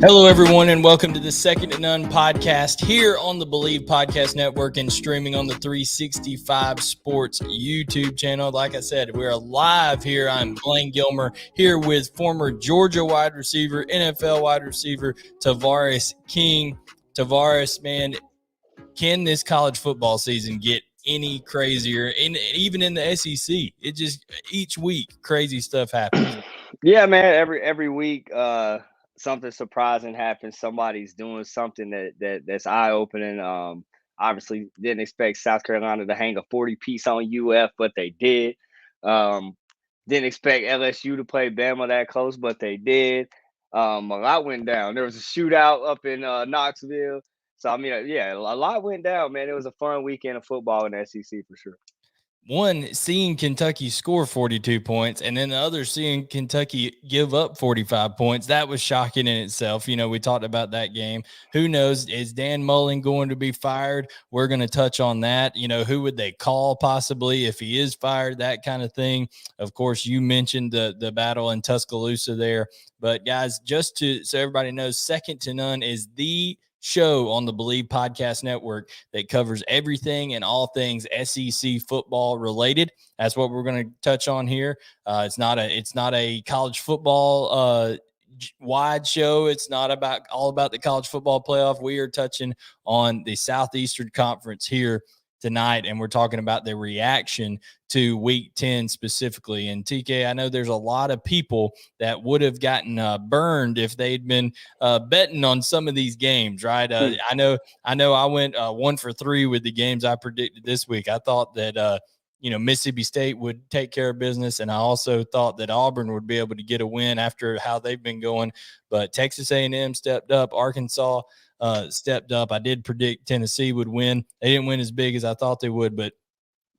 Hello, everyone, and welcome to the Second to None podcast here on the Believe Podcast Network and streaming on the 365 Sports YouTube channel. Like I said, we're live here. I'm Blayne Gilmer here with former Georgia wide receiver, NFL wide receiver, Tavarres King. Tavarres, man, can this college football season get any crazier? Even in the SEC, it just each week crazy stuff happens. Yeah, man. Every week, something surprising happens. Somebody's doing something that's eye opening. Obviously didn't expect South Carolina to hang a 40 piece on UF, but they did. Didn't expect LSU to play Bama that close, but they did. A lot went down. There was a shootout up in Knoxville. So I mean, yeah, a lot went down, man. It was a fun weekend of football in the SEC for sure. One, seeing Kentucky score 42 points, and then the other, seeing Kentucky give up 45 points. That was shocking in itself. You know, we talked about that game. Who knows? Is Dan Mullen going to be fired? We're going to touch on that. You know, who would they call possibly if he is fired? That kind of thing. Of course, you mentioned the battle in Tuscaloosa there. But, guys, just so everybody knows, Second to None is the show on the Believe Podcast Network that covers everything and all things SEC football related. That's what we're going to touch on here. It's not a college football wide show. It's not all about the college football playoff. We are touching on the Southeastern Conference here tonight, and we're talking about the reaction to week 10 specifically. And TK, I know there's a lot of people that would have gotten burned if they'd been betting on some of these games, right? I know I went 1 for 3 with the games I predicted this week. I thought that Mississippi State would take care of business, and I also thought that Auburn would be able to get a win after how they've been going. But Texas A&M stepped up. Arkansas stepped up. I did predict Tennessee would win. They didn't win as big as I thought they would. But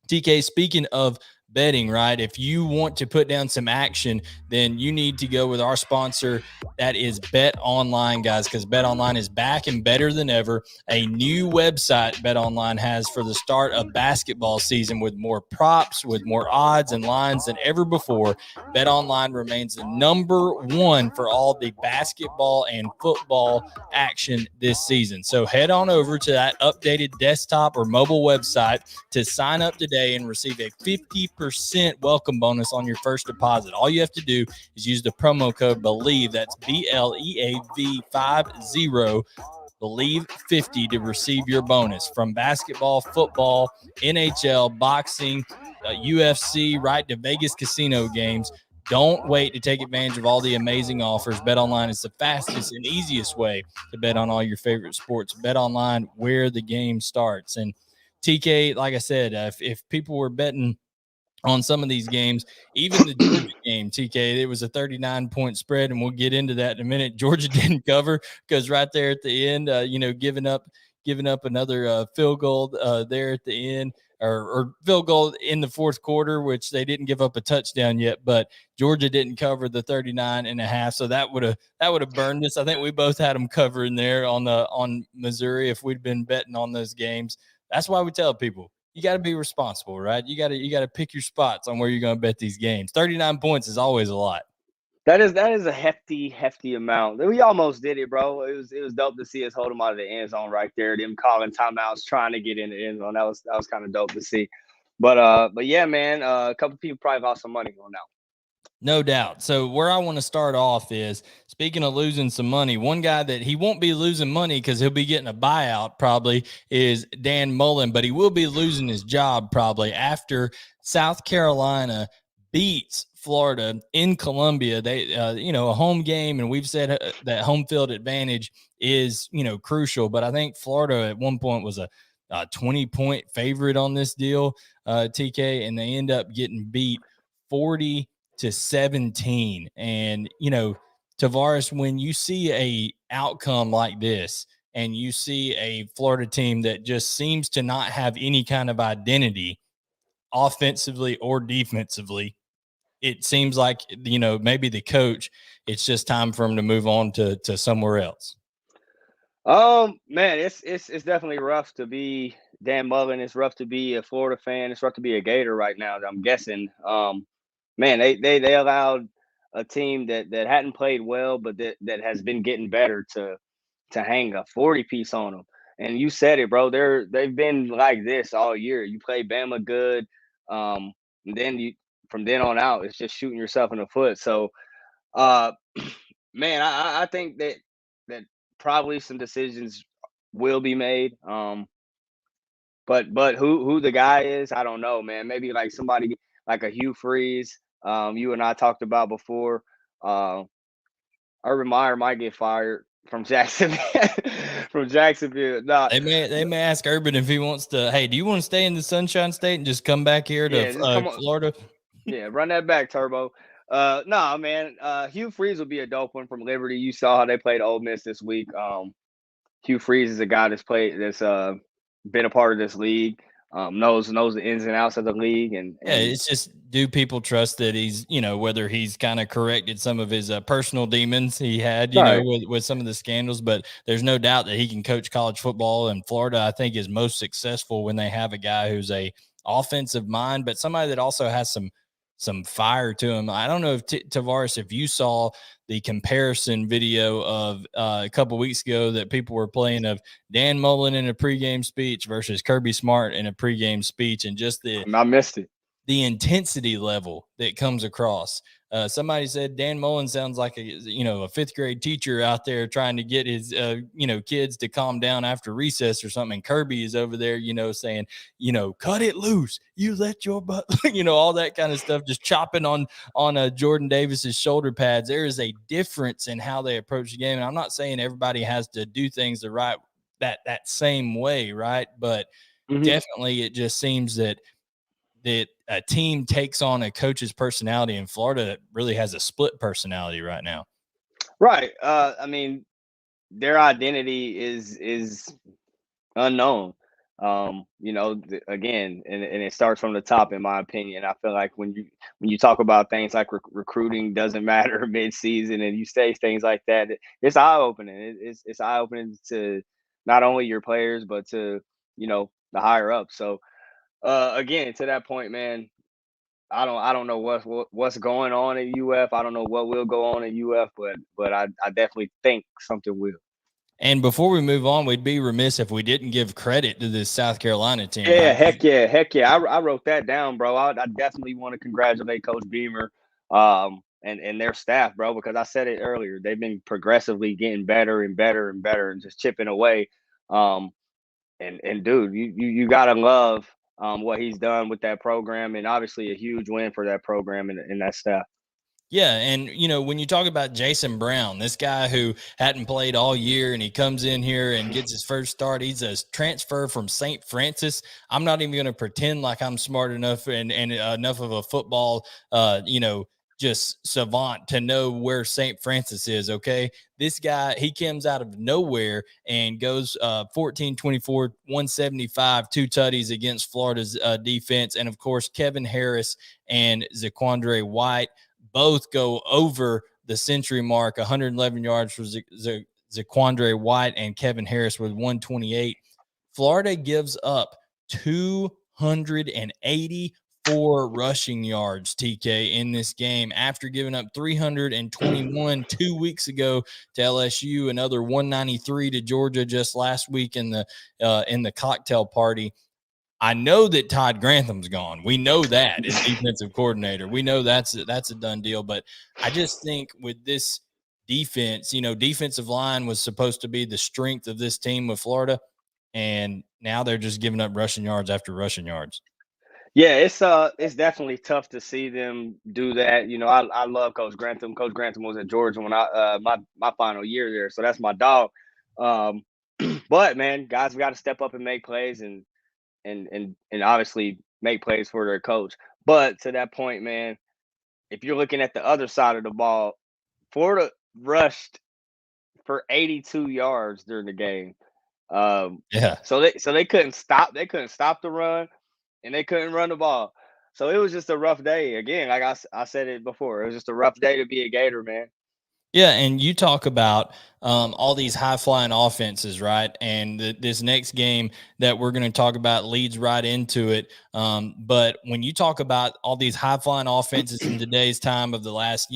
TK, speaking of betting, right? If you want to put down some action, then you need to go with our sponsor. That is Bet Online, guys, because Bet Online is back and better than ever. A new website Bet Online has for the start of basketball season with more props, with more odds and lines than ever before. Bet Online remains the number one for all the basketball and football action this season. So head on over to that updated desktop or mobile website to sign up today and receive a 50% welcome bonus on your first deposit. All you have to do is use the promo code BELIEVE. That's BLEAV50, BELIEVE 50 to receive your bonus. From basketball, football, NHL, boxing, UFC, right to Vegas casino games. Don't wait to take advantage of all the amazing offers. BetOnline is the fastest and easiest way to bet on all your favorite sports. BetOnline, where the game starts. And TK, like I said, if people were betting on some of these games, even the Georgia game, TK, it was a 39-point spread, and we'll get into that in a minute. Georgia didn't cover because right there at the end, giving up another field goal there at the end, or field goal in the fourth quarter, which they didn't give up a touchdown yet, but Georgia didn't cover the 39.5. So that would have burned us. I think we both had them covering there on Missouri if we'd been betting on those games. That's why we tell people, you got to be responsible, right? You got to pick your spots on where you're going to bet these games. 39 points is always a lot. That is a hefty amount. We almost did it, bro. It was dope to see us hold them out of the end zone right there. Them calling timeouts, trying to get in the end zone. That was kind of dope to see. But yeah, man. A couple people probably lost some money on that. No doubt. So where I want to start off is, speaking of losing some money, one guy that he won't be losing money because he'll be getting a buyout probably is Dan Mullen, but he will be losing his job probably after South Carolina beats Florida in Columbia. They, a home game, and we've said that home field advantage is, crucial. But I think Florida at one point was a 20-point favorite on this deal, TK, and they end up getting beat 40-17. And, Tavarres, when you see a outcome like this and you see a Florida team that just seems to not have any kind of identity offensively or defensively, it seems like, maybe the coach, it's just time for him to move on to somewhere else. Man, it's definitely rough to be Dan Mullen. It's rough to be a Florida fan. It's rough to be a Gator right now, I'm guessing. Man, they allowed a team that hadn't played well, but that has been getting better to hang a 40 piece on them. And you said it, bro. They've been like this all year. You play Bama good, and then you from then on out, it's just shooting yourself in the foot. So, uh, man, I think that probably some decisions will be made. But who the guy is, I don't know, man. Maybe like somebody like a Hugh Freeze. You and I talked about before. Uh, Urban Meyer might get fired from Jacksonville. From Jacksonville. No, They may ask Urban if he wants to. Hey, do you want to stay in the Sunshine State and just come back here to yeah, just come on. Florida? Yeah, run that back, Turbo. Nah, man. Hugh Freeze will be a dope one from Liberty. You saw how they played Ole Miss this week. Hugh Freeze is a guy that's been a part of this league. Knows the ins and outs of the league, and Yeah, it's just, do people trust that he's, whether he's kind of corrected some of his personal demons he had, right. with some of the scandals, but there's no doubt that he can coach college football. And Florida, I think, is most successful when they have a guy who's a offensive mind, but somebody that also has some fire to him. I don't know if Tavarres, if you saw the comparison video of a couple weeks ago that people were playing of Dan Mullen in a pregame speech versus Kirby Smart in a pregame speech, and just I missed it. the intensity level that comes across. Somebody said Dan Mullen sounds like a fifth grade teacher out there trying to get his kids to calm down after recess or something. And Kirby is over there, saying, cut it loose. You let your butt, all that kind of stuff, just chopping on Jordan Davis's shoulder pads. There is a difference in how they approach the game. And I'm not saying everybody has to do things the right that same way, right? But definitely it just seems that a team takes on a coach's personality, in Florida really has a split personality right now. Right. I mean, their identity is unknown. Again, and it starts from the top, in my opinion. I feel like when you talk about things like recruiting doesn't matter mid-season, and you say things like that, it's eye-opening. It's eye-opening to not only your players but to the higher up. So again, to that point, man, I don't know what's going on at UF. I don't know what will go on at UF, but I definitely think something will. And before we move on, we'd be remiss if we didn't give credit to this South Carolina team. Yeah, heck yeah. I wrote that down, bro. I definitely want to congratulate Coach Beamer, and their staff, bro, because I said it earlier. They've been progressively getting better and better and better, and just chipping away. And dude, you gotta love what he's done with that program, and obviously a huge win for that program and that staff. Yeah, and when you talk about Jason Brown, this guy who hadn't played all year, and he comes in here and gets his first start. He's a transfer from St. Francis. I'm not even going to pretend like I'm smart enough and enough of a football, just savant to know where St. Francis is. Okay, this guy, he comes out of nowhere and goes 14, 24, 175, 2 tutties against Florida's defense, and of course Kevin Harris and Zaquandre White both go over the century mark. 111 yards for Zaquandre White, and Kevin Harris with 128. Florida gives up 284 rushing yards, TK, in this game after giving up 321 2 weeks ago to LSU, another 193 to Georgia just last week in the cocktail party. I know that Todd Grantham's gone. We know that as defensive coordinator. We know that's a done deal. But I just think with this defense, defensive line was supposed to be the strength of this team with Florida, and now they're just giving up rushing yards after rushing yards. Yeah, it's definitely tough to see them do that. I love Coach Grantham. Coach Grantham was at Georgia when I my final year there, so that's my dog. But man, guys, we got to step up and make plays and obviously make plays for their coach. But to that point, man, if you're looking at the other side of the ball, Florida rushed for 82 yards during the game. Yeah. So they couldn't stop. They couldn't stop the run, and they couldn't run the ball. So it was just a rough day. Again, like I said it before, it was just a rough day to be a Gator, man. Yeah, and you talk about all these high-flying offenses, right? And this next game that we're going to talk about leads right into it. But when you talk about all these high-flying offenses in today's time of the last,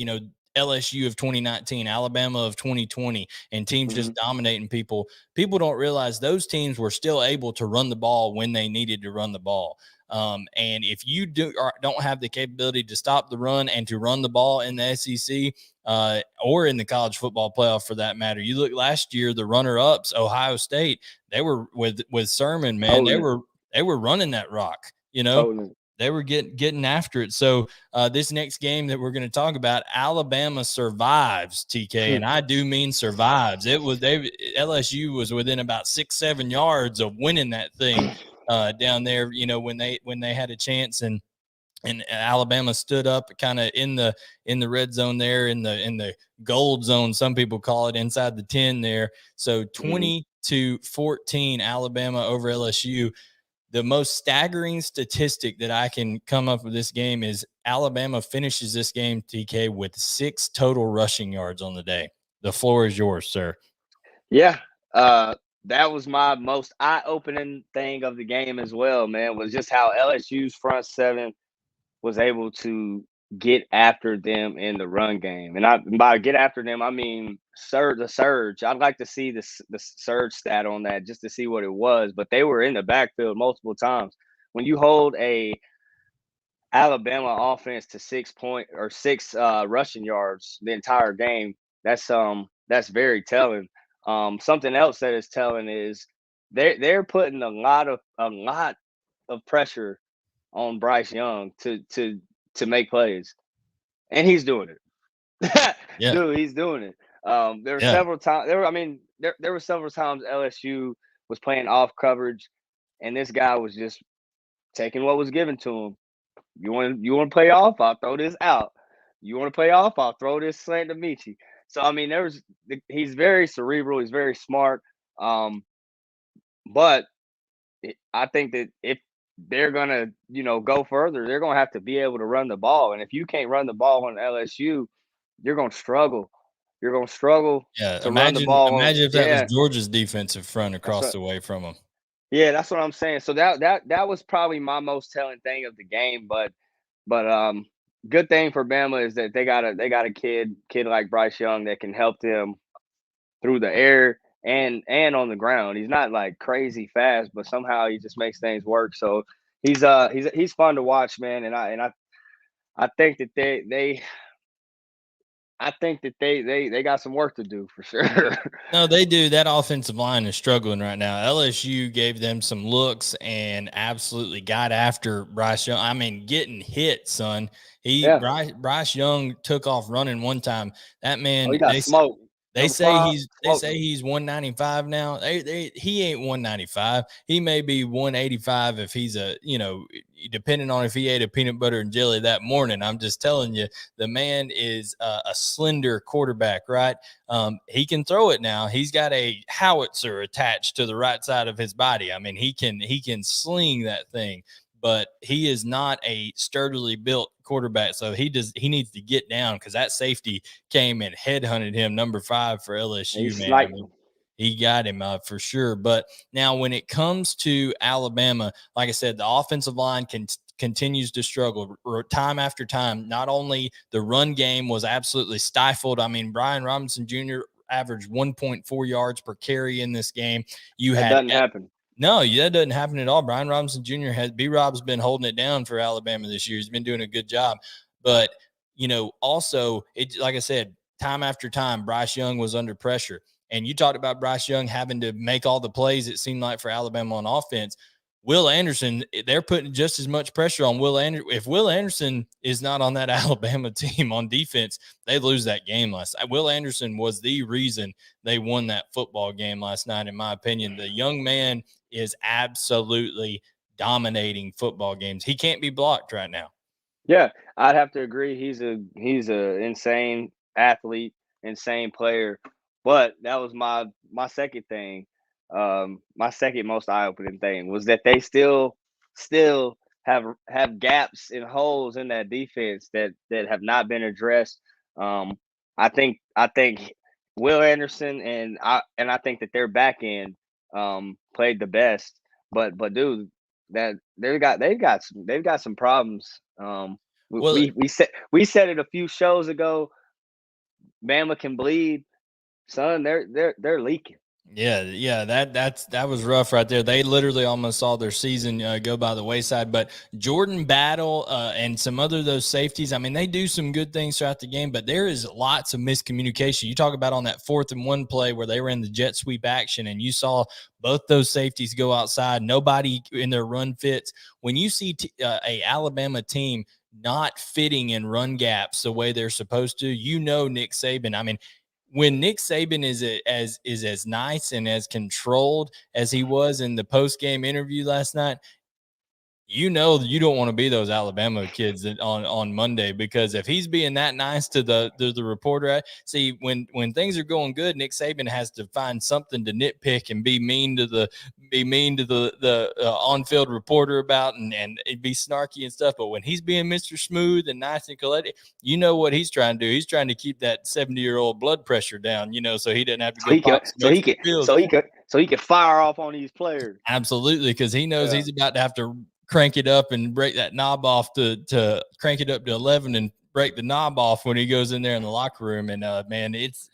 LSU of 2019, Alabama of 2020, and teams just Mm-hmm. dominating people. People don't realize those teams were still able to run the ball when they needed to run the ball. And if you don't have the capability to stop the run and to run the ball in the SEC or in the college football playoff for that matter, you look last year, the runner-ups, Ohio State, they were with Sermon, man. They were running that rock, you know. Totally. They were getting after it. So this next game that we're going to talk about, Alabama survives, TK, and I do mean survives. LSU was within about 6-7 yards of winning that thing down there. You know, when they had a chance, and Alabama stood up kind of in the red zone there, in the gold zone, some people call it, inside the 10 there. So 20-14 Alabama over LSU. The most staggering statistic that I can come up with this game is Alabama finishes this game, TK, with 6 total rushing yards on the day. The floor is yours, sir. Yeah. That was my most eye-opening thing of the game as well, man, was just how LSU's front seven was able to get after them in the run game. And by get after them, I mean the surge. I'd like to see the surge stat on that just to see what it was. But they were in the backfield multiple times. When you hold a Alabama offense to 6 rushing yards the entire game, that's very telling. Something else that is telling is they're putting a lot of pressure on Bryce Young to make plays, and he's doing it. Yeah. Dude, he's doing it. There were several times. There were several times LSU was playing off coverage, and this guy was just taking what was given to him. You want to play off? I'll throw this out. You want to play off? I'll throw this slant to Michi. So I mean, he's very cerebral. He's very smart. But I think that if they're gonna, go further, they're gonna have to be able to run the ball. And if you can't run the ball on LSU, you're gonna struggle. You're gonna struggle to run the ball. Imagine if that was Georgia's defensive front across the way from them. Yeah, that's what I'm saying. So that was probably my most telling thing of the game. But good thing for Bama is that they got a kid like Bryce Young that can help them through the air and on the ground. He's not like crazy fast, but somehow he just makes things work. So he's fun to watch, man. And I think that they got some work to do for sure. No, they do. That offensive line is struggling right now. LSU gave them some looks and absolutely got after Bryce Young. I mean, getting hit, son. Bryce Young took off running one time. That man, he got smoked. They say he's 195 now. He ain't 195. He may be 185 if he's depending on if he ate a peanut butter and jelly that morning. I'm just telling you, the man is a slender quarterback, right? He can throw it now. He's got a howitzer attached to the right side of his body. I mean, he can sling that thing. But he is not a sturdily built quarterback, so he needs to get down because that safety came and headhunted him, number 5 for LSU, man. I mean, he got him for sure. But now when it comes to Alabama, like I said, the offensive line continues to struggle time after time. Not only the run game was absolutely stifled. I mean, Brian Robinson Jr. averaged 1.4 yards per carry in this game. That doesn't happen. No, that doesn't happen at all. Brian Robinson Jr. B-Rob's been holding it down for Alabama this year. He's been doing a good job. But, also, like I said, time after time, Bryce Young was under pressure. And you talked about Bryce Young having to make all the plays, it seemed like, for Alabama on offense. Will Anderson, they're putting just as much pressure on Will Anderson. If Will Anderson is not on that Alabama team on defense, they lose that game last night. Will Anderson was the reason they won that football game last night, in my opinion. The young man is absolutely dominating football games. He can't be blocked right now. Yeah, I'd have to agree. He's a insane athlete, insane player. But that was my second thing. My second most eye-opening thing was that they still have gaps and holes in that defense that have not been addressed. I think Will Anderson and I think that their back end played the best. But dude, that they've got some problems. We said it a few shows ago. Bama can bleed, son. They're leaking. Yeah, that was rough right there. They literally almost saw their season go by the wayside. But Jordan Battle and some other those safeties, I mean, they do some good things throughout the game, but there is lots of miscommunication. You talk about on that 4th and 1 play where they ran the jet sweep action, and you saw both those safeties go outside. Nobody in their run fits. When you see a Alabama team not fitting in run gaps the way they're supposed to, Nick Saban. I mean, when Nick Saban is as nice and as controlled as he was in the post game interview last night, you don't want to be those Alabama kids that on Monday, because if he's being that nice to the reporter, see when things are going good, Nick Saban has to find something to nitpick and be mean to the on-field reporter about and be snarky and stuff. But when he's being Mr. Smooth and nice and collected, you know what he's trying to do. He's trying to keep that 70-year-old blood pressure down, so he doesn't have to go pop smokes in the field. So he can fire off on these players. Absolutely, because he knows he's about to have to crank it up and break that knob off to crank it up to 11 and break the knob off when he goes in there in the locker room. And man, it's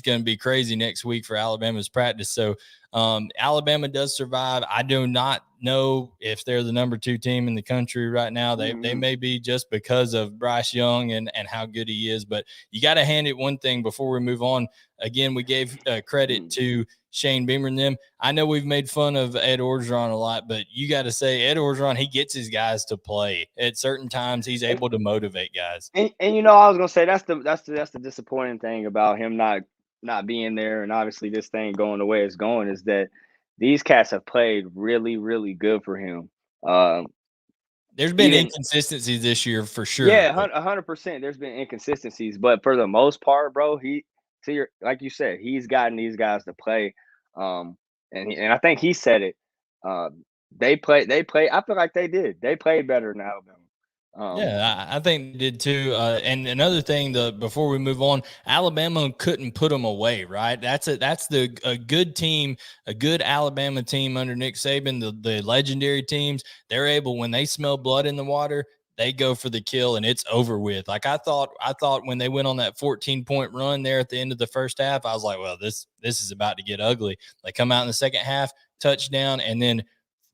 going to be crazy next week for Alabama's practice. So Alabama does survive. I do not know if they're the number 2 team in the country right now. They may be, just because of Bryce Young and how good he is. But you got to hand it one thing before we move on. Again, we gave credit to Shane Beamer and them. I know we've made fun of Ed Orgeron a lot, but you got to say Ed Orgeron, he gets his guys to play at certain times. He's able to motivate guys. And I was gonna say that's the disappointing thing about him not being there, and obviously this thing going the way it's going, is that these cats have played really, really good for him. There's been inconsistencies this year for sure. Yeah, 100%. There's been inconsistencies, but for the most part, bro, like you said, he's gotten these guys to play. And I think he said it. They play. I feel like they did. They played better than Alabama. Yeah, I think they did too. And another thing, before we move on, Alabama couldn't put them away, right? That's a good team, a good Alabama team under Nick Saban. The legendary teams, they're able, when they smell blood in the water, they go for the kill and it's over with. Like I thought when they went on that 14-point run there at the end of the first half, I was like, well, this is about to get ugly. They come out in the second half, touchdown, and then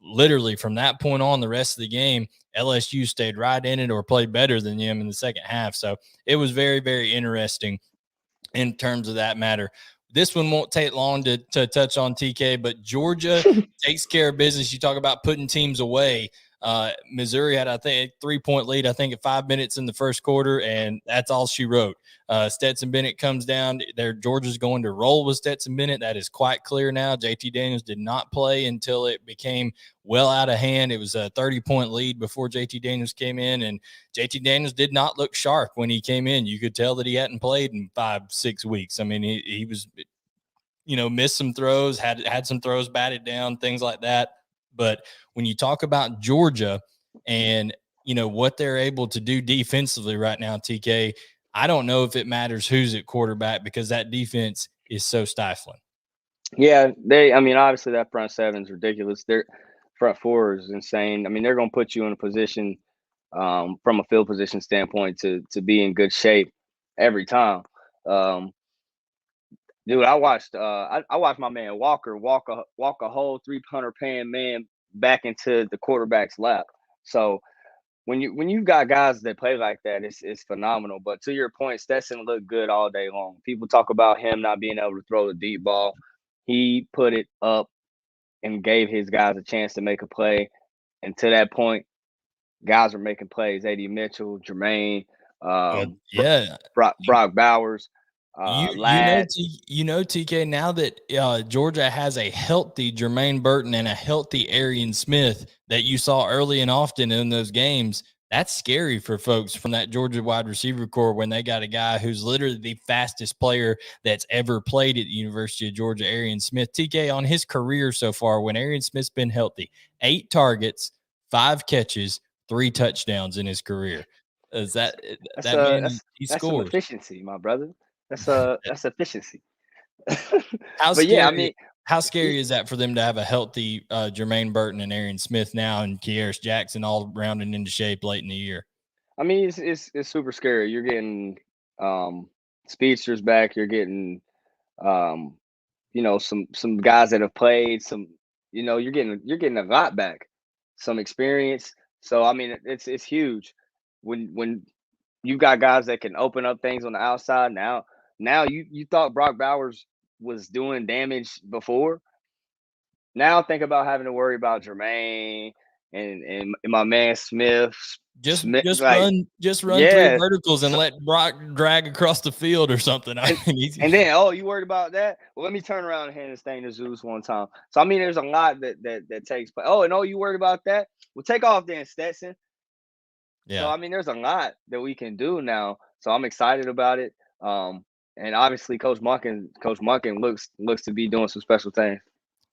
literally from that point on, the rest of the game, LSU stayed right in it or played better than them in the second half. So it was very, very interesting in terms of that matter. This one won't take long to touch on, TK, but Georgia takes care of business. You talk about putting teams away. Missouri had, I think, a 3-point lead, I think, at 5 minutes in the first quarter, and that's all she wrote. Stetson Bennett comes down. Georgia's going to roll with Stetson Bennett. That is quite clear now. JT Daniels did not play until it became well out of hand. It was a 30-point lead before JT Daniels came in, and JT Daniels did not look sharp when he came in. You could tell that he hadn't played in 5-6 weeks. I mean, he was, missed some throws, had some throws batted down, things like that. But when you talk about Georgia and, what they're able to do defensively right now, TK, I don't know if it matters who's at quarterback, because that defense is so stifling. Yeah, obviously that front seven is ridiculous. Their front four is insane. I mean, they're going to put you in a position from a field position standpoint to be in good shape every time. Dude, I watched my man Walker walk a whole 300-pound man back into the quarterback's lap. So when you've got guys that play like that, it's phenomenal. But to your point, Stetson looked good all day long. People talk about him not being able to throw the deep ball. He put it up and gave his guys a chance to make a play. And to that point, guys are making plays. A.D. Mitchell, Jermaine, Brock Bowers. TK, now that Georgia has a healthy Jermaine Burton and a healthy Arian Smith that you saw early and often in those games, that's scary for folks from that Georgia wide receiver core when they got a guy who's literally the fastest player that's ever played at the University of Georgia, Arian Smith. TK, on his career so far, when Arian Smith's been healthy, 8 targets, 5 catches, 3 touchdowns in his career. Is that man? He scores. Some efficiency, my brother. That's efficiency. How scary is that for them to have a healthy Jermaine Burton and Arian Smith now, and Kearis Jackson all rounding into shape late in the year? I mean, it's super scary. You're getting speedsters back. You're getting, some guys that have played. You're getting a lot back, some experience. So I mean, it's huge when you got guys that can open up things on the outside. Now you thought Brock Bowers was doing damage before. Now think about having to worry about Jermaine and my man Smith. Just Smith, just like, run three yeah. verticals and So let Brock drag across the field or something. I and mean, he's and then, oh, you worried about that? Well, let me turn around and hand this thing to Zeus one time. So I mean, there's a lot that takes place. Oh, and you worried about that? Well, take off then, Stetson. So yeah. I mean, there's a lot that we can do now. So I'm excited about it. And obviously, Coach Munkin looks to be doing some special things.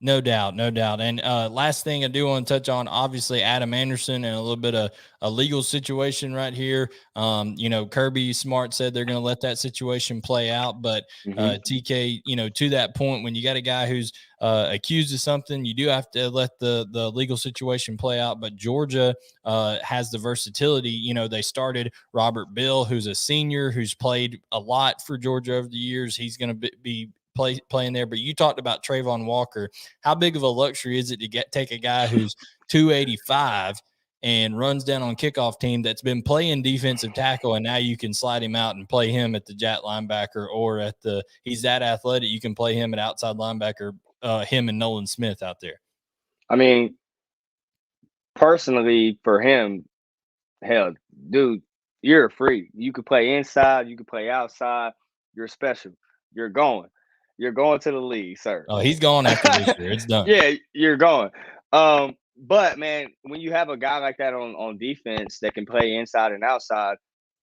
No doubt, no doubt. And last thing I do want to touch on, obviously Adam Anderson and a little bit of a legal situation right here. Kirby Smart said they're going to let that situation play out, but Mm-hmm. TK, to that point, when you got a guy who's accused of something, you do have to let the legal situation play out. But Georgia has the versatility. They started Robert Bill, who's a senior, who's played a lot for Georgia over the years. He's going to be playing there. But you talked about Trayvon Walker. How big of a luxury is it to take a guy who's 285 and runs down on kickoff team that's been playing defensive tackle, and now you can slide him out and play him at the jet linebacker, or he's that athletic, you can play him at outside linebacker, him and Nolan Smith out there. I mean, personally for him, hell, dude, you're a freak. You could play inside, you could play outside. You're special. You're going. You're going to the league, sir. Oh, he's gone after this year. It's done. Yeah, you're going. But man, when you have a guy like that on defense that can play inside and outside,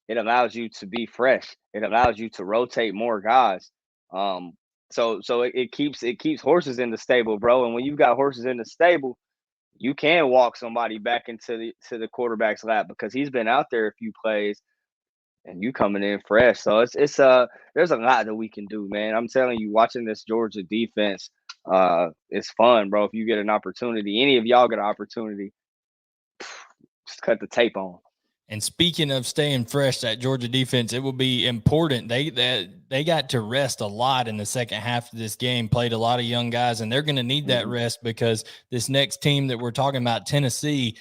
it allows you to be fresh. It allows you to rotate more guys. So it keeps horses in the stable, bro. And when you've got horses in the stable, you can walk somebody back into the quarterback's lap because he's been out there a few plays and you coming in fresh. So it's there's a lot that we can do, man. I'm telling you, watching this Georgia defense, it's fun, bro. If you get an opportunity, any of y'all get an opportunity, just cut the tape on. And speaking of staying fresh, that Georgia defense, it will be important. They got to rest a lot in the second half of this game, played a lot of young guys, and they're going to need that rest because this next team that we're talking about, Tennessee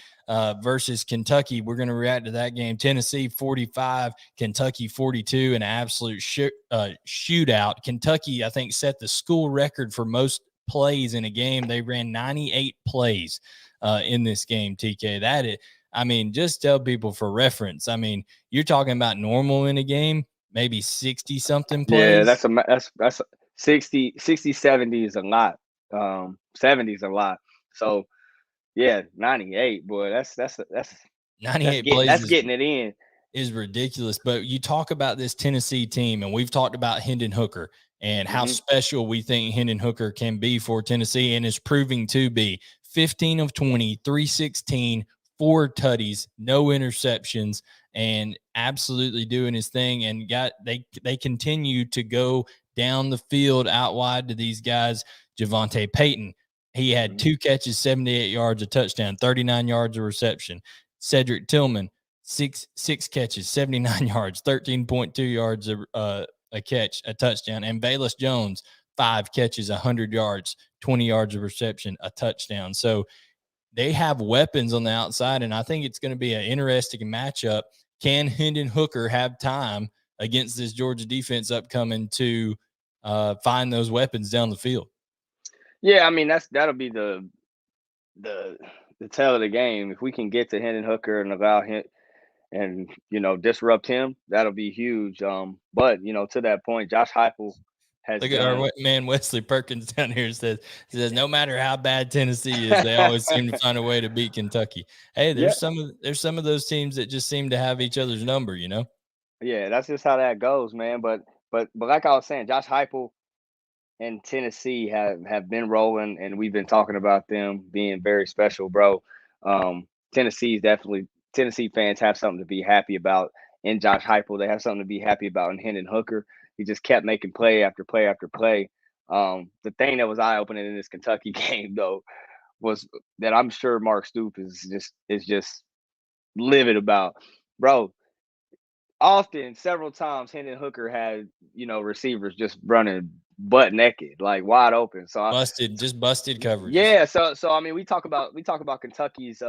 versus Kentucky, we're going to react to that game. Tennessee 45, Kentucky 42, an absolute shootout. Kentucky, I think, set the school record for most plays in a game. They ran 98 plays in this game, TK. That is, I mean, just tell people for reference. I mean, you're talking about normal in a game, maybe 60 something plays. Yeah, that's 60, 70 is a lot. 70 is a lot. So yeah, 98, boy. That's 98 getting plays getting it in. Is ridiculous. But you talk about this Tennessee team, and we've talked about Hendon Hooker and how special we think Hendon Hooker can be for Tennessee, and is proving to be. 15 of 20, 316, 4 tutties, no interceptions, and absolutely doing his thing. And they continue to go down the field out wide to these guys. Javonte Payton, he had 2 catches, 78 yards, a touchdown, 39 yards of reception. Cedric Tillman, six catches, 79 yards, 13.2 yards a catch, a touchdown. And Bayless Jones, 5 catches, 100 yards, 20 yards of reception, a touchdown. So they have weapons on the outside, and I think it's going to be an interesting matchup. Can Hendon Hooker have time against this Georgia defense upcoming to find those weapons down the field? Yeah, I mean that'll be the tell of the game. If we can get to Hendon Hooker and allow him and disrupt him, that'll be huge. But to that point, Josh Heupel has Look at our man Wesley Perkins down here says no matter how bad Tennessee is, they always seem to find a way to beat Kentucky. Hey, there's some of those teams that just seem to have each other's number, Yeah, that's just how that goes, man. But like I was saying, Josh Heupel and Tennessee have been rolling, and we've been talking about them being very special, bro. Tennessee fans have something to be happy about in Josh Heupel. They have something to be happy about in Hendon Hooker. He just kept making play after play after play. The thing that was eye opening in this Kentucky game, though, was that I'm sure Mark Stoops is just livid about, bro. often, several times, Hendon Hooker had, receivers just running butt naked, like wide open. Busted coverages. Yeah, so I mean, we talk about Kentucky's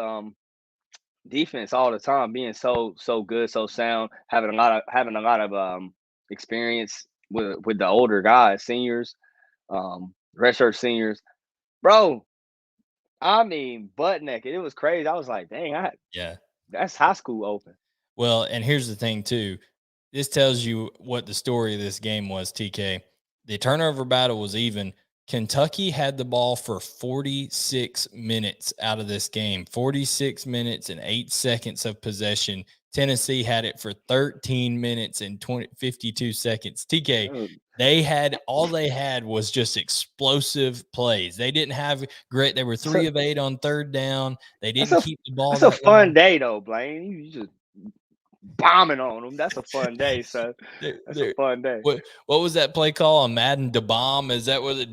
defense all the time being so good, so sound, having a lot of experience with the older guys, seniors, redshirt seniors, bro. I mean, butt naked. It was crazy. I was like, dang, Yeah. that's high school open. Well, and here's the thing too. This tells you what the story of this game was, TK. The turnover battle was even. Kentucky had the ball for 46 minutes out of this game. 46 minutes and 8 seconds of possession. Tennessee had it for 13 minutes and 52 seconds. TK, they had was just explosive plays. They didn't have great. They were 3 of 8 on third down. They didn't keep the ball That's a that long. fun day though, Blayne. You just bombing on them. That's a fun day, son. That's a fun day. What was that play call on Madden? The bomb, is that what the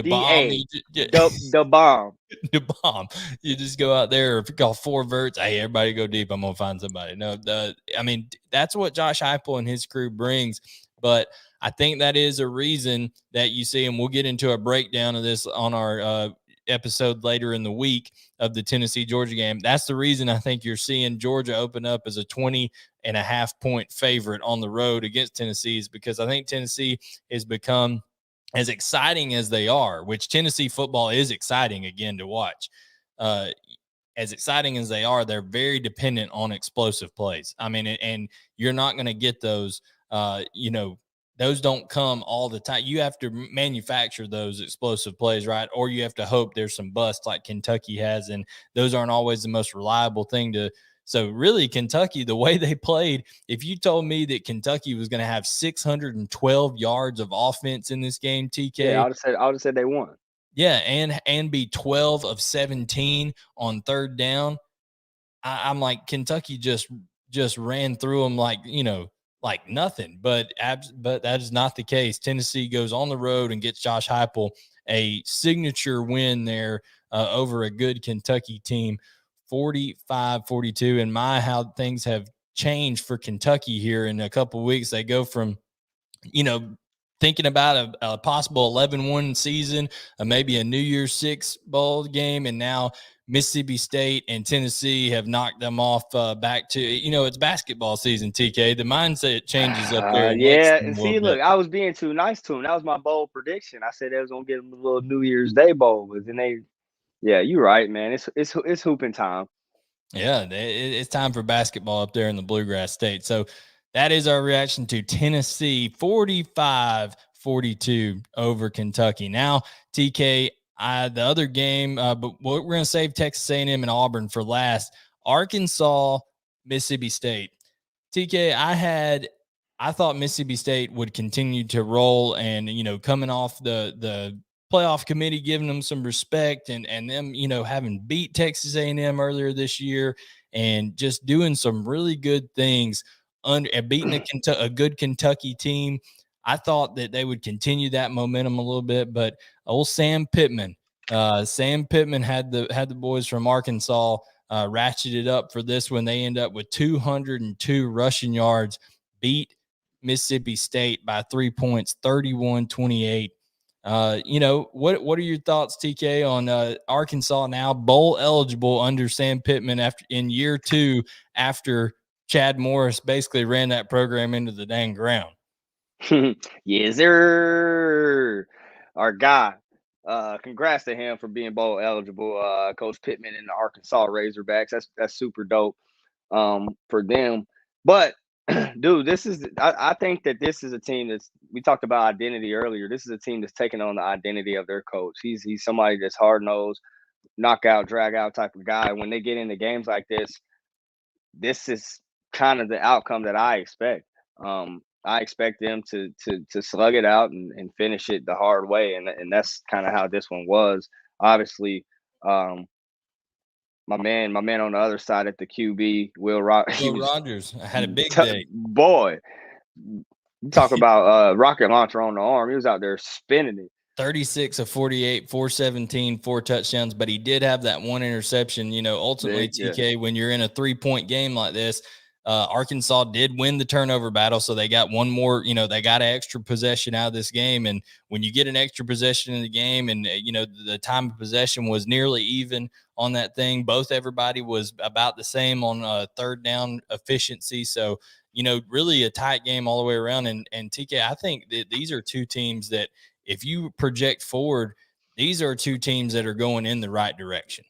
bomb? The bomb. The bomb. You just go out there, if you call 4 verts, hey, everybody go deep. I'm gonna find somebody. No, I mean, that's what Josh Heupel and his crew brings. But I think that is a reason that you see, and we'll get into a breakdown of this on our episode later in the week of the Tennessee-Georgia game. That's the reason I think you're seeing Georgia open up as a 20.5-point favorite on the road against Tennessee, is because I think Tennessee has become, as exciting as they are, which Tennessee football is exciting again to watch. As exciting as they are, they're very dependent on explosive plays. I mean, and you're not going to get those, those don't come all the time. You have to manufacture those explosive plays, right? Or you have to hope there's some bust like Kentucky has, and those aren't always the most reliable thing to. So really, Kentucky, the way they played, if you told me that Kentucky was going to have 612 yards of offense in this game, TK, Yeah, I would have said they won. Yeah, and be 12 of 17 on third down. I'm like, Kentucky just ran through them like nothing. But that is not the case. Tennessee goes on the road and gets Josh Heupel a signature win there over a good Kentucky team, 45-42. And how things have changed for Kentucky here in a couple of weeks. They go from, thinking about a possible 11-1 season, maybe a New Year's Six bowl game, and now Mississippi State and Tennessee have knocked them off back to, it's basketball season, TK. The mindset changes up there in Yeah, Lexington and a little see, bit. look, I was being too nice to him. That was my bold prediction. I said they was gonna get him a little New Year's Day bowl, but then yeah, you're right, man. It's hooping time. Yeah, it's time for basketball up there in the Bluegrass State. So that is our reaction to Tennessee 45-42 over Kentucky. Now, TK, the other game, but we're going to save Texas A&M and Auburn for last. Arkansas, Mississippi State. TK, I thought Mississippi State would continue to roll, and coming off the playoff committee giving them some respect, and them having beat Texas A&M earlier this year, and just doing some really good things and beating a good Kentucky team. I thought that they would continue that momentum a little bit, but old Sam Pittman had the boys from Arkansas ratcheted up for this one. They end up with 202 rushing yards, beat Mississippi State by 3 points, 31-28. What are your thoughts, TK, on Arkansas now bowl eligible under Sam Pittman in year 2 after Chad Morris basically ran that program into the dang ground? Yes, sir. Our guy. Congrats to him for being bowl eligible. Coach Pittman and the Arkansas Razorbacks. That's super dope for them. But dude, I think that this is a team we talked about identity earlier. This is a team that's taking on the identity of their coach. He's somebody that's hard nosed, knockout, drag out type of guy. When they get into games like this is kind of the outcome that I expect. I expect them to slug it out and finish it the hard way, and that's kind of how this one was. Obviously, my man on the other side at the QB, Will Rogers had a big day. Boy, you talk about rocket launcher on the arm. He was out there spinning it. 36 of 48, 417, 4 touchdowns, but he did have that one interception. Ultimately, TK, when you're in a 3-point game like this, Arkansas did win the turnover battle, so they got one more, they got an extra possession out of this game. And when you get an extra possession in the game and, the time of possession was nearly even on that thing, everybody was about the same on third down efficiency. So, really a tight game all the way around. And TK, I think that these are two teams that if you project forward, these are two teams that are going in the right direction.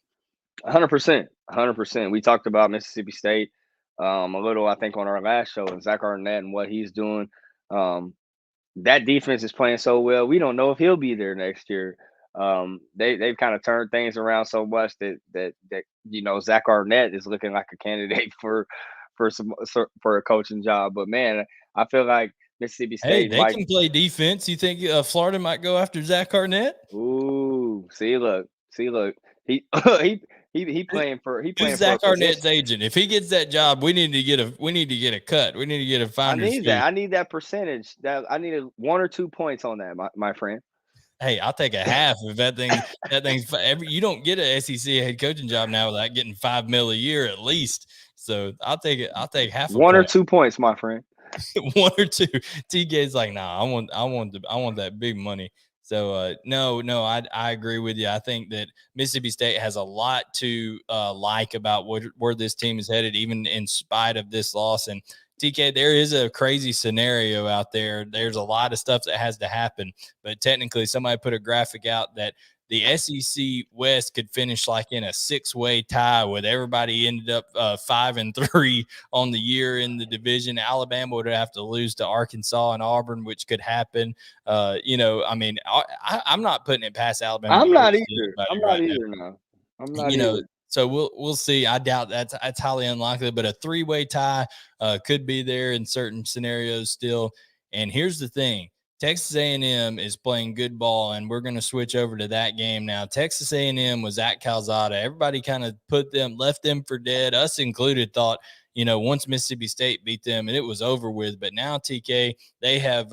100%. 100%. We talked about Mississippi State a little, I think, on our last show, and Zach Arnett and what he's doing. That defense is playing so well. We don't know if he'll be there next year. They've kind of turned things around so much that Zach Arnett is looking like a candidate for a coaching job. But man, I feel like Mississippi State. Hey, they can play defense. You think Florida might go after Zach Arnett? Ooh, look. He he playing for Who's Zach Arnett's agent? If he gets that job, we need to get a cut. We need to get a finder's fee. I need that percentage. I need 1 or 2 points on that, my friend. Hey, I'll take a half if thing's you don't get an SEC head coaching job now without getting $5 million a year at least. So I'll take it. I'll take half. 1 or 2 points, my friend. 1 or 2. TK's like, nah, I want that big money. So no, I agree with you. I think that Mississippi State has a lot to like about where this team is headed, even in spite of this loss. And TK, there is a crazy scenario out there. There's a lot of stuff that has to happen, but technically, somebody put a graphic out that the SEC West could finish like in a 6-way tie with everybody ended up 5-3 on the year in the division. Alabama would have to lose to Arkansas and Auburn, which could happen. I mean, I'm not putting it past Alabama. I'm not either. I'm not either. So we'll see. I doubt that's highly unlikely, but a 3-way tie could be there in certain scenarios still. And here's the thing. Texas A&M is playing good ball, and we're going to switch over to that game now. Texas A&M was at Calzada. Everybody kind of left them for dead, us included, thought, once Mississippi State beat them and it was over with. But now, TK, they have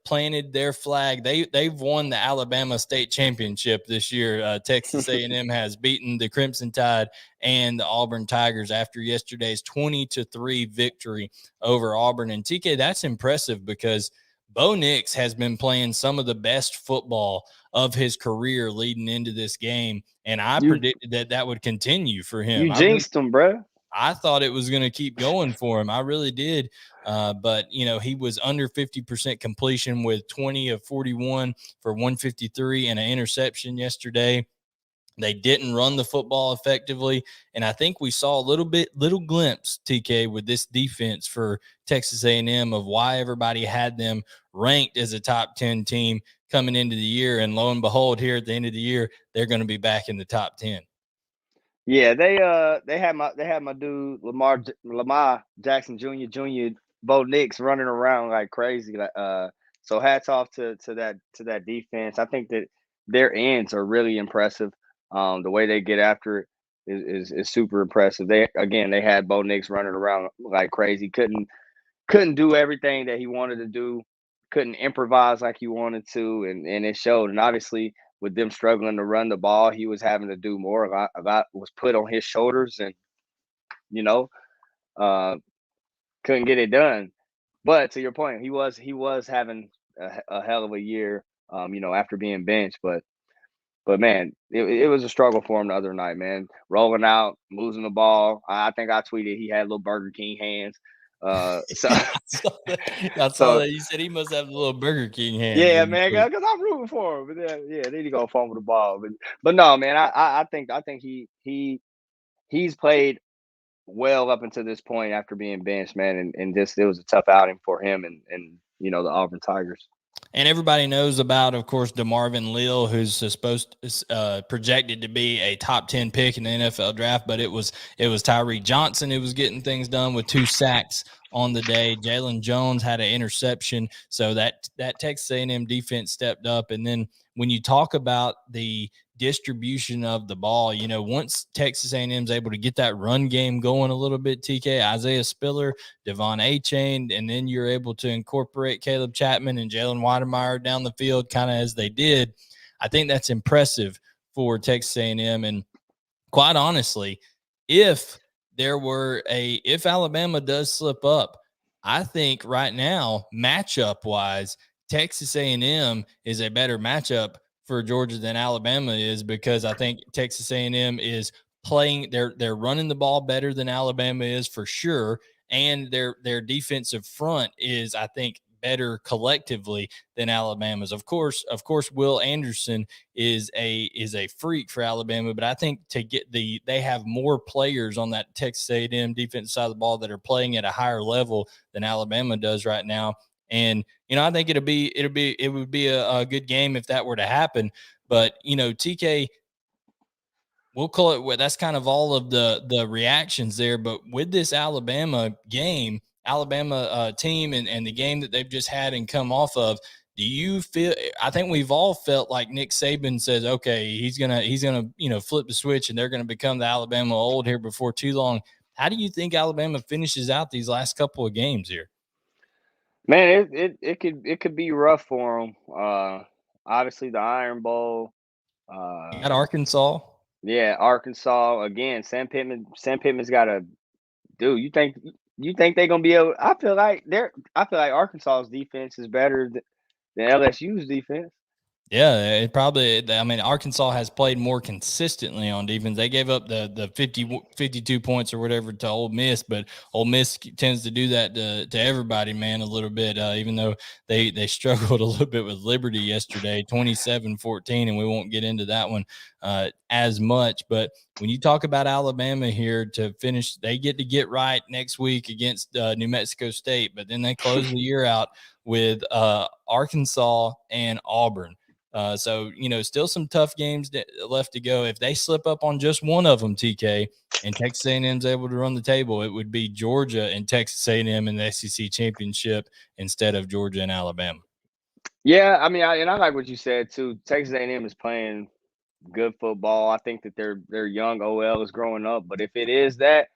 planted their flag. They've won the Alabama State Championship this year. Texas A&M has beaten the Crimson Tide and the Auburn Tigers after yesterday's 20-3 victory over Auburn. And TK, that's impressive because Bo Nix has been playing some of the best football of his career leading into this game, and I predicted that would continue for him. You jinxed him, bro. I thought it was going to keep going for him. I really did. But, he was under 50% completion with 20 of 41 for 153 and an interception yesterday. They didn't run the football effectively. And I think we saw a little glimpse, TK, with this defense for Texas A&M of why everybody had them ranked as a top 10 team coming into the year. And lo and behold, here at the end of the year, they're going to be back in the top 10. Yeah, they had my dude Lamar Jackson Jr. Bo Nix running around like crazy. So hats off to that defense. I think that their ends are really impressive. The way they get after it is super impressive. They had Bo Nix running around like crazy. Couldn't do everything that he wanted to do. Couldn't improvise like he wanted to, and it showed. And obviously, with them struggling to run the ball, he was having to do more. A lot was put on his shoulders, and couldn't get it done. But to your point, he was having a hell of a year, after being benched. But man, it was a struggle for him the other night, man. Rolling out, losing the ball. I think I tweeted he had little Burger King hands. So I saw that you said he must have the little Burger King hands. Yeah, man, because I'm rooting for him. But they need to go fumble the ball. But no, man, I think he's played well up until this point after being benched, man, and just it was a tough outing for him and the Auburn Tigers. And everybody knows about, of course, DeMarvin Leal, who's projected to be a top 10 pick in the NFL draft, but it was Tyree Johnson who was getting things done with 2 sacks on the day. Jalen Jones had an interception, so that Texas A&M defense stepped up. And then when you talk about the distribution of the ball, once Texas A&M is able to get that run game going a little bit, TK, Isaiah Spiller, Devon Achane, and then you're able to incorporate Caleb Chapman and Jalen Wydermyer down the field kind of as they did. I think that's impressive for Texas A&M. And quite honestly, if if Alabama does slip up, I think right now, matchup wise, Texas A&M is a better matchup for Georgia than Alabama is, because I think Texas A&M is playing, they're running the ball better than Alabama is for sure, and their defensive front is, I think, better collectively than Alabama's. Of course, Will Anderson is a freak for Alabama, but I think they have more players on that Texas A&M defense side of the ball that are playing at a higher level than Alabama does right now. And I think it would be a good game if that were to happen. But TK, we'll call it, that's kind of all of the reactions there. But with this Alabama game, Alabama team, and the game that they've just had and come off of, do you feel? I think we've all felt like Nick Saban says, okay, he's gonna flip the switch and they're gonna become the Alabama old here before too long. How do you think Alabama finishes out these last couple of games here? Man, it could be rough for them. Obviously the Iron Bowl. You got Arkansas. Yeah, Arkansas again. Sam Pittman's got a dude. You think they're gonna be able? I feel like Arkansas's defense is better than LSU's defense. Yeah, it probably, I mean, Arkansas has played more consistently on defense. They gave up the 52 points or whatever to Ole Miss, but Ole Miss tends to do that to everybody, man, a little bit, even though they struggled a little bit with Liberty yesterday, 27-14, and we won't get into that one as much. But when you talk about Alabama here to finish, they get right next week against New Mexico State, but then they close the year out with Arkansas and Auburn. So, still some tough games left to go. If they slip up on just one of them, TK, and Texas A&M's able to run the table, it would be Georgia and Texas A&M in the SEC championship instead of Georgia and Alabama. Yeah, I mean, I like what you said too. Texas A&M is playing good football. I think that their young OL is growing up, but if it is that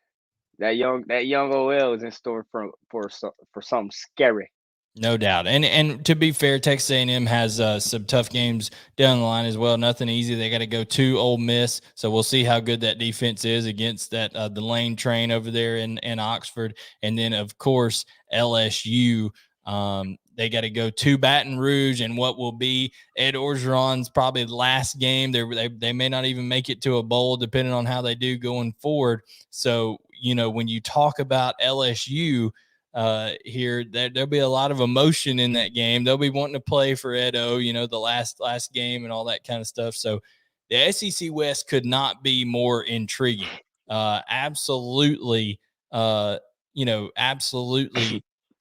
young OL is in store for something scary. No doubt. And to be fair, Texas A&M has some tough games down the line as well. Nothing easy. They got to go to Ole Miss. So we'll see how good that defense is against that the Lane train over there in Oxford. And then, of course, LSU. They got to go to Baton Rouge, and what will be Ed Orgeron's probably last game. They may not even make it to a bowl, depending on how they do going forward. So, when you talk about LSU – here there'll be a lot of emotion in that game. They'll be wanting to play for Edo, the last game and all that kind of stuff. So the SEC West could not be more intriguing. Absolutely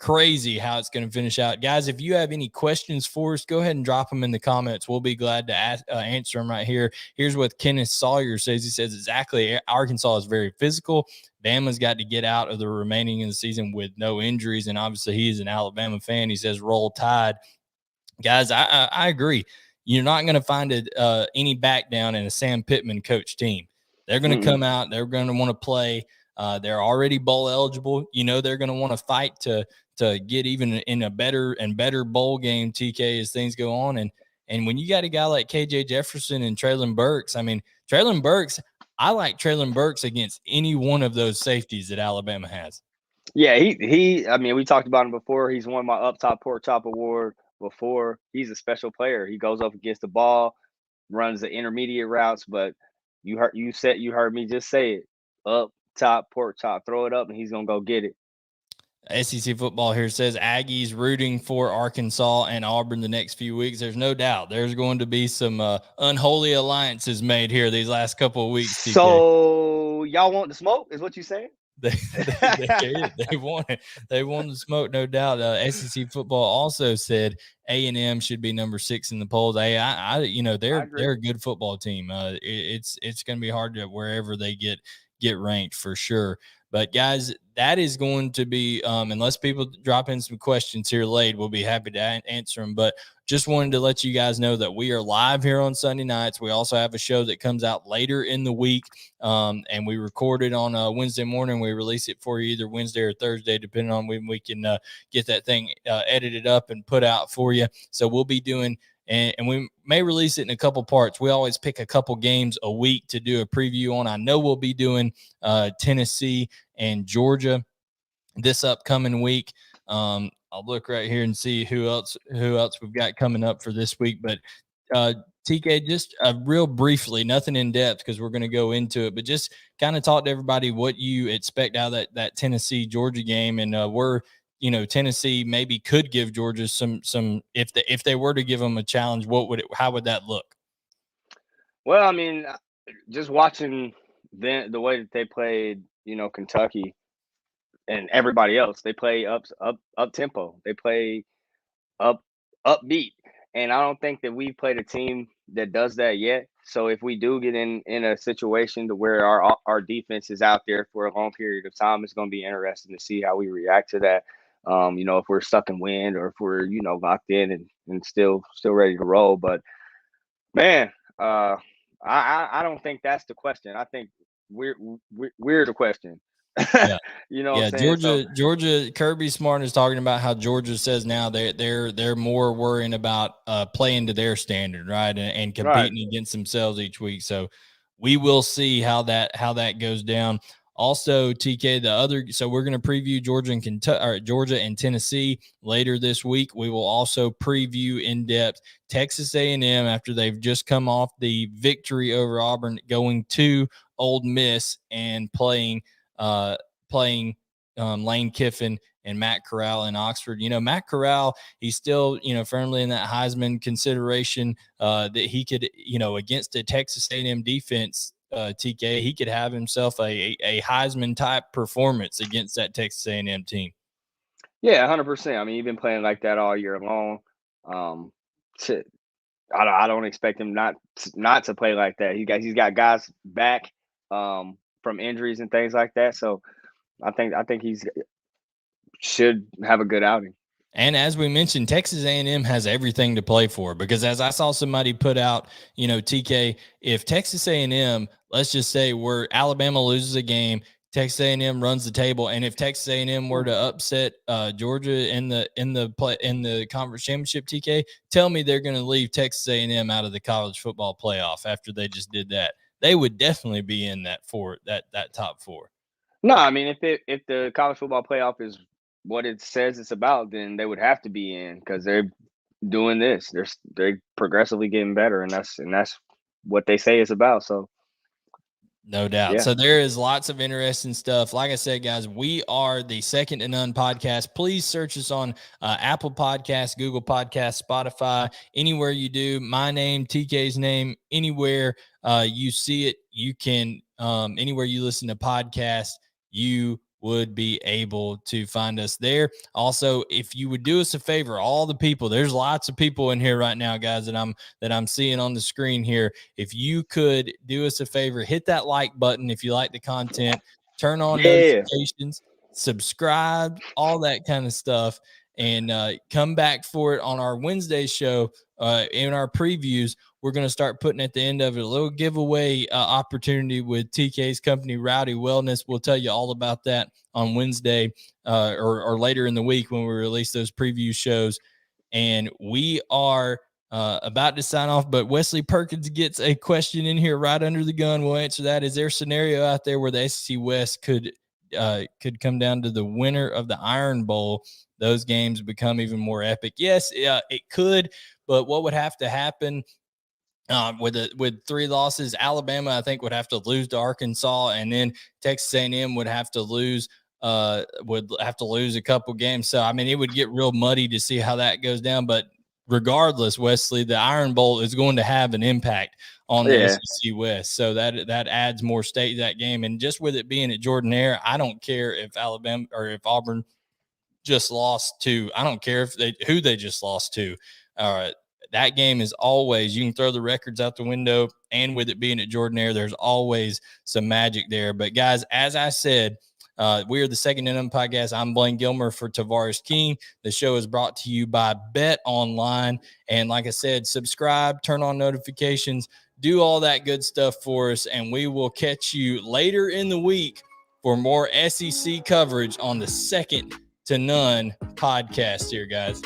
crazy how it's going to finish out. Guys, if you have any questions for us, go ahead and drop them in the comments. We'll be glad to answer them right here. Here's what Kenneth Sawyer says. He says, exactly, Arkansas is very physical. Bama's got to get out of the remaining of the season with no injuries, and obviously he's an Alabama fan. He says, roll Tide. Guys, I agree. You're not going to find any back down in a Sam Pittman coach team. They're going to come out. They're going to want to play. They're already bowl eligible. They're going to want to fight to get even in a better bowl game, TK, as things go on. And when you got a guy like KJ Jefferson and Treylon Burks, I mean, Treylon Burks, I like Treylon Burks against any one of those safeties that Alabama has. Yeah, I mean, we talked about him before. He's won my Up Top Pork Chop award before. He's a special player. He goes up against the ball, runs the intermediate routes, but you heard me just say it. Up top pork chop, throw it up, and he's gonna go get it. SEC football here says Aggies rooting for Arkansas and Auburn the next few weeks. There's no doubt there's going to be some unholy alliances made here these last couple of weeks. TK. So y'all want the smoke? Is what you saying? They want it. They want the smoke, no doubt. SEC football also said A&M should be number 6 in the polls. They're a good football team. It's going to be hard to wherever they get ranked for sure. But guys, that is going to be unless people drop in some questions here late, we'll be happy to answer them. But just wanted to let you guys know that we are live here on Sunday nights. We also have a show that comes out later in the week, and we record it on Wednesday morning. We release it for you either Wednesday or Thursday, depending on when we can get that thing edited up and put out for you. So we'll be doing and we may release it in a couple parts. We always pick a couple games a week to do a preview on. I know we'll be doing Tennessee and Georgia this upcoming week. I'll look right here and see who else we've got coming up for this week. But TK, just real briefly, nothing in depth because we're going to go into it, but just kind of talk to everybody what you expect out of that Tennessee Georgia game, and where Tennessee maybe could give Georgia some if they were to give them a challenge, how would that look? Well, I mean, just watching the way that they played, Kentucky and everybody else, they play up tempo, they play upbeat, and I don't think that we've played a team that does that yet. So if we do get in a situation to where our defense is out there for a long period of time, it's going to be interesting to see how we react to that. If we're stuck in wind or if we're locked in and still ready to roll. But man, I don't think that's the question. I think we're the question. Yeah. You know what I'm saying? Georgia, Kirby Smart is talking about how Georgia says now they're more worrying about playing to their standard, right, and competing against themselves each week. So we will see how that goes down. Also, TK, so we're going to preview Georgia and Tennessee later this week. We will also preview in depth Texas A&M after they've just come off the victory over Auburn, going to Ole Miss and playing Lane Kiffin and Matt Corral in Oxford. Matt Corral, he's still, firmly in that Heisman consideration that he could, against a Texas A&M defense, TK, he could have himself a Heisman type performance against that Texas A&M team. Yeah, 100%. I mean, he's been playing like that all year long. I don't expect him not to play like that. He's got guys back from injuries and things like that. So I think he's should have a good outing. And as we mentioned, Texas A&M has everything to play for, because as I saw somebody put out, TK, if Texas A&M, let's just say where Alabama loses a game, Texas A&M runs the table, and if Texas A&M were to upset Georgia in the conference championship, TK, tell me they're going to leave Texas A&M out of the college football playoff after they just did that. They would definitely be in that top four. No, I mean, if the college football playoff is what it says it's about, then they would have to be in, because they're doing this. They're progressively getting better, and that's what they say it's about. So no doubt. Yeah. So there is lots of interesting stuff. Like I said, guys, we are the Second to None podcast. Please search us on Apple Podcasts, Google Podcasts, Spotify, anywhere you do. My name, TK's name, anywhere you see it, you can, anywhere you listen to podcasts, you would be able to find us there. Also, if you would do us a favor, all the people, there's lots of people in here right now, guys, that I'm seeing on the screen here. If you could do us a favor, hit that like button if you like the content, turn on notifications, subscribe, all that kind of stuff, and come back for it on our Wednesday show. In our previews, we're going to start putting at the end of it a little giveaway opportunity with TK's company, Rowdy Wellness. We'll tell you all about that on Wednesday or later in the week when we release those preview shows. And we are about to sign off, but Wesley Perkins gets a question in here right under the gun. We'll answer that. Is there a scenario out there where the SEC West could come down to the winner of the Iron Bowl? Those games become even more epic. Yes, it could, but what would have to happen with 3 losses? Alabama, I think, would have to lose to Arkansas, and then Texas A&M would have to lose a couple games. So, I mean, it would get real muddy to see how that goes down. But regardless, Wesley, the Iron Bowl is going to have an impact on the SEC West. So that adds more state to that game. And just with it being at Jordan-Hare, I don't care if Alabama or if Auburn just lost to. I don't care who they just lost to. That game is always, you can throw the records out the window, and with it being at Jordan-Hare, there's always some magic there. But guys, as I said, we are the Second to None podcast. I'm Blayne Gilmer for Tavarres King. The show is brought to you by Bet Online. And like I said, subscribe, turn on notifications, do all that good stuff for us. And we will catch you later in the week for more SEC coverage on the Second to None podcast here, guys.